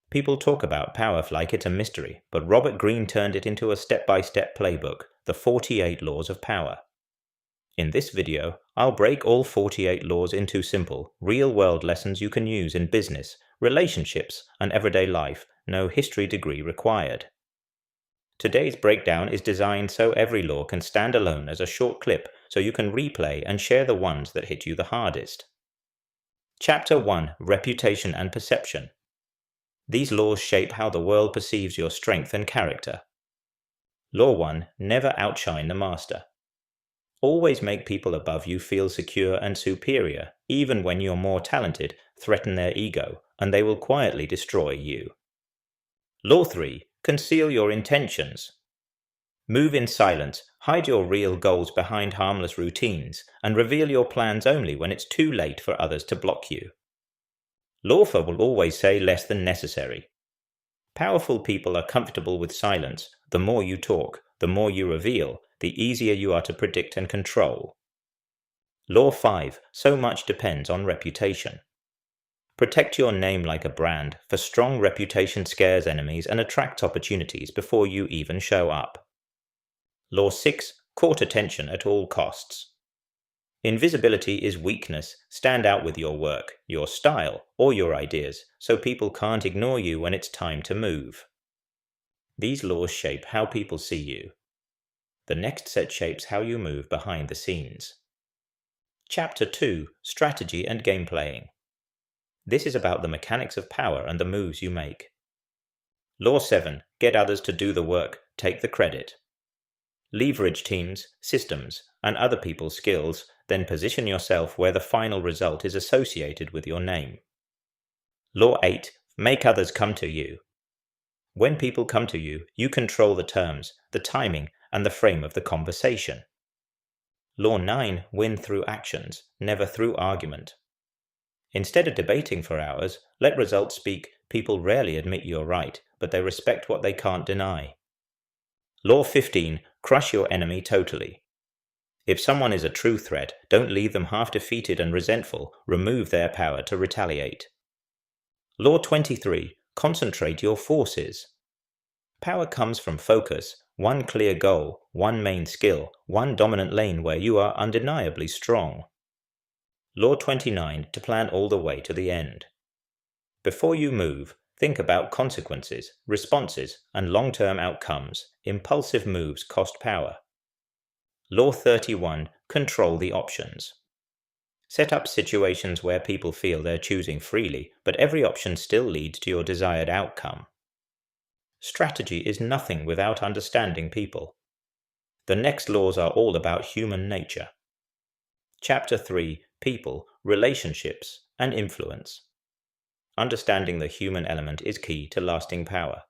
People talk about power like it's a mystery, but Robert Greene turned it into a step-by-step playbook, the 48 Laws of Power. In this video, I'll break all 48 laws into simple, real-world lessons you can use in business, relationships, and everyday life, no history degree required. Today's breakdown is designed so every law can stand alone as a short clip so you can replay and share the ones that hit you the hardest. Chapter 1: Reputation and Perception. These laws shape how the world perceives your strength and character. Law 1: Never outshine the master. Always make people above you feel secure and superior, even when you're more talented, threaten their ego, and they will quietly destroy you. Law 3: Conceal your intentions. Move in silence, hide your real goals behind harmless routines, and reveal your plans only when it's too late for others to block you. Law 4 will always say less than necessary. Powerful people are comfortable with silence. The more you talk, the more you reveal, the easier you are to predict and control. Law 5: So much depends on reputation. Protect your name like a brand, for strong reputation scares enemies and attracts opportunities before you even show up. Law 6: Court attention at all costs. Invisibility is weakness. Stand out with your work, your style, or your ideas, so people can't ignore you when it's time to move. These laws shape how people see you. The next set shapes how you move behind the scenes. Chapter 2: Strategy and Game Playing. This is about the mechanics of power and the moves you make. Law 7: Get others to do the work, take the credit. Leverage teams, systems, and other people's skills, then position yourself where the final result is associated with your name. Law 8: Make others come to you. When people come to you, you control the terms, the timing, and the frame of the conversation. Law 9: Win through actions, never through argument. Instead of debating for hours, let results speak. People rarely admit you're right, but they respect what they can't deny. Law 15: Crush your enemy totally. If someone is a true threat, don't leave them half defeated and resentful. Remove their power to retaliate. Law 23: Concentrate your forces. Power comes from focus, one clear goal, one main skill, one dominant lane where you are undeniably strong. Law 29: To plan all the way to the end. Before you move, think about consequences, responses, and long-term outcomes. Impulsive moves cost power. Law 31: Control the options. Set up situations where people feel they're choosing freely, but every option still leads to your desired outcome. Strategy is nothing without understanding people. The next laws are all about human nature. Chapter 3: People, Relationships, and Influence. Understanding the human element is key to lasting power.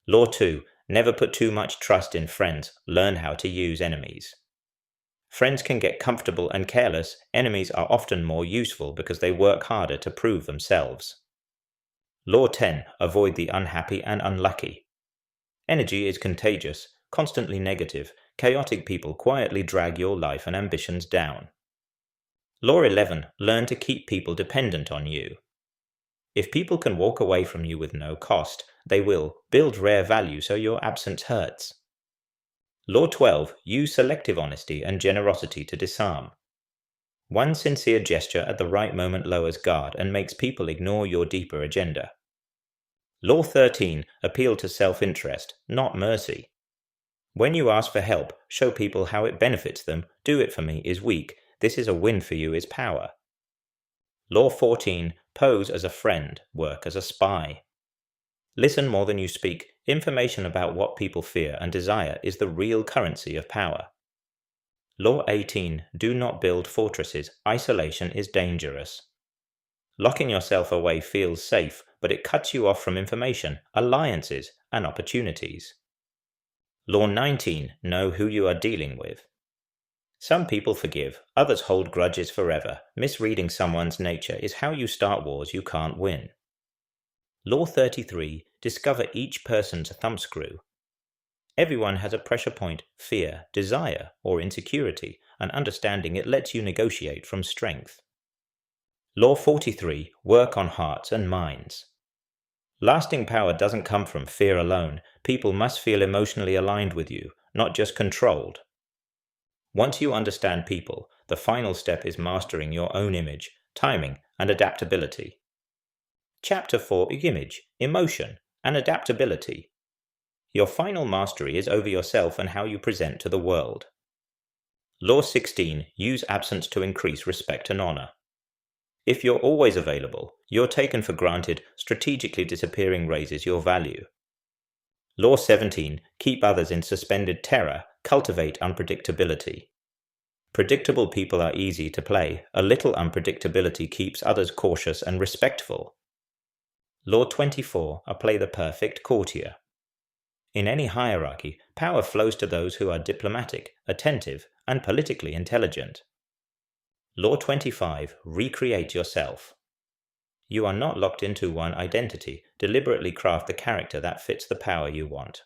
Law 2: Never put too much trust in friends. Learn how to use enemies. Friends can get comfortable and careless. Enemies are often more useful because they work harder to prove themselves. Law 10: Avoid the unhappy and unlucky. Energy is contagious, constantly negative. Chaotic people quietly drag your life and ambitions down. Law 11: Learn to keep people dependent on you. If people can walk away from you with no cost, they will. Build rare value so your absence hurts. Law 12: Use selective honesty and generosity to disarm. One sincere gesture at the right moment lowers guard and makes people ignore your deeper agenda. Law 13: Appeal to self-interest, not mercy. When you ask for help, show people how it benefits them. Do it for me is weak. This is a win for you is power. Law 14: Pose as a friend, work as a spy. Listen more than you speak. Information about what people fear and desire is the real currency of power. Law 18: Do not build fortresses. Isolation is dangerous. Locking yourself away feels safe, but it cuts you off from information, alliances, and opportunities. Law 19: Know who you are dealing with. Some people forgive, others hold grudges forever. Misreading someone's nature is how you start wars you can't win. Law 33: Discover each person's thumbscrew. Everyone has a pressure point, fear, desire, or insecurity, and understanding it lets you negotiate from strength. Law 43: Work on hearts and minds. Lasting power doesn't come from fear alone. People must feel emotionally aligned with you, not just controlled. Once you understand people, the final step is mastering your own image, timing, and adaptability. Chapter 4: Image, Emotion, and Adaptability. Your final mastery is over yourself and how you present to the world. Law 16. Use absence to increase respect and honor. If you're always available, you're taken for granted. Strategically disappearing raises your value. Law 17. Keep others in suspended terror. Cultivate unpredictability. Predictable people are easy to play. A little unpredictability keeps others cautious and respectful. Law 24. Play the perfect courtier. In any hierarchy, power flows to those who are diplomatic, attentive, and politically intelligent. Law 25. Recreate yourself. You are not locked into one identity. Deliberately craft the character that fits the power you want.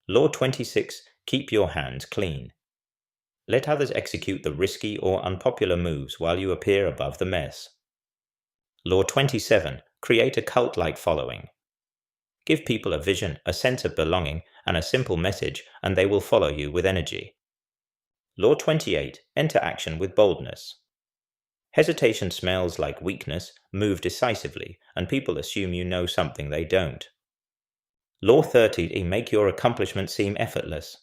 Law 26. Keep your hands clean. Let others execute the risky or unpopular moves while you appear above the mess. Law 27. Create a cult-like following. Give people a vision, a sense of belonging, and a simple message, and they will follow you with energy. Law 28. Enter action with boldness. Hesitation smells like weakness. Move decisively, and people assume you know something they don't. Law 30. Make your accomplishment seem effortless.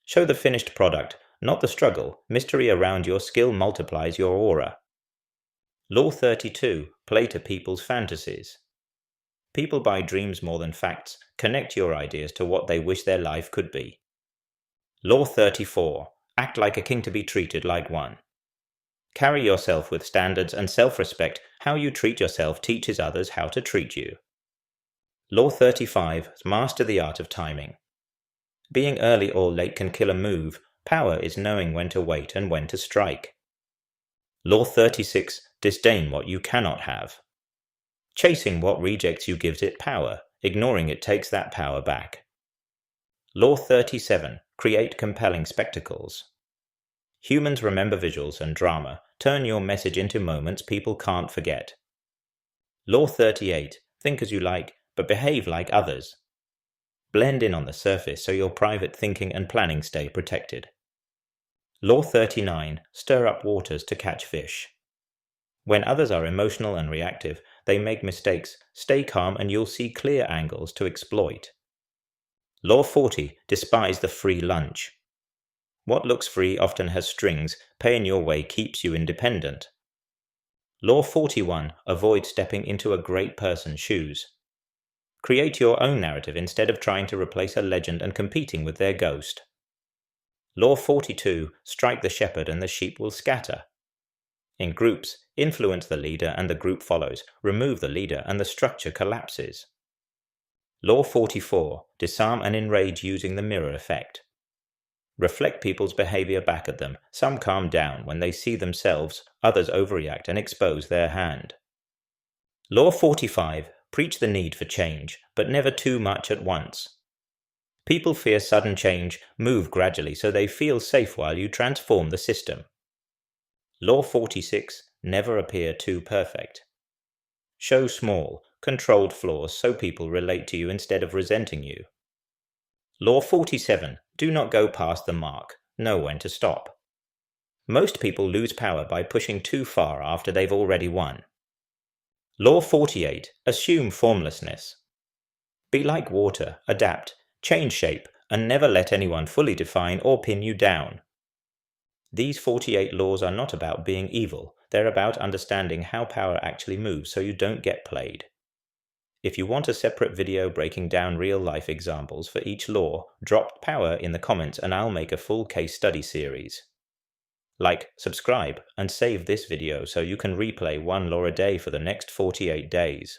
Show the finished product, not the struggle. Mystery around your skill multiplies your aura. Law 32. Play to people's fantasies. People buy dreams more than facts. Connect your ideas to what they wish their life could be. Law 34. Act like a king to be treated like one. Carry yourself with standards and self-respect. How you treat yourself teaches others how to treat you. Law 35. Master the art of timing. Being early or late can kill a move. Power is knowing when to wait and when to strike. Law 36. Disdain what you cannot have. Chasing what rejects you gives it power. Ignoring it takes that power back. Law 37. Create compelling spectacles. Humans remember visuals and drama. Turn your message into moments people can't forget. Law 38. Think as you like, but behave like others. Blend in on the surface so your private thinking and planning stay protected. Law 39. Stir up waters to catch fish. When others are emotional and reactive, they make mistakes. Stay calm and you'll see clear angles to exploit. Law 40. Despise the free lunch. What looks free often has strings. Paying your way keeps you independent. Law 41. Avoid stepping into a great person's shoes. Create your own narrative instead of trying to replace a legend and competing with their ghost. Law 42. Strike the shepherd and the sheep will scatter. In groups, influence the leader and the group follows. Remove the leader and the structure collapses. Law 44. Disarm and enrage using the mirror effect. Reflect people's behavior back at them. Some calm down when they see themselves, others overreact and expose their hand. Law 45. Preach the need for change, but never too much at once. People fear sudden change. Move gradually so they feel safe while you transform the system. Law 46. Never appear too perfect. Show small, controlled flaws so people relate to you instead of resenting you. Law 47. Do not go past the mark. Know when to stop. Most people lose power by pushing too far after they've already won. Law 48. Assume formlessness. Be like water, adapt, change shape, and never let anyone fully define or pin you down. These 48 laws are not about being evil. They're about understanding how power actually moves so you don't get played. If you want a separate video breaking down real-life examples for each law, drop power in the comments and I'll make a full case study series. Like, subscribe, and save this video so you can replay one law a day for the next 48 days.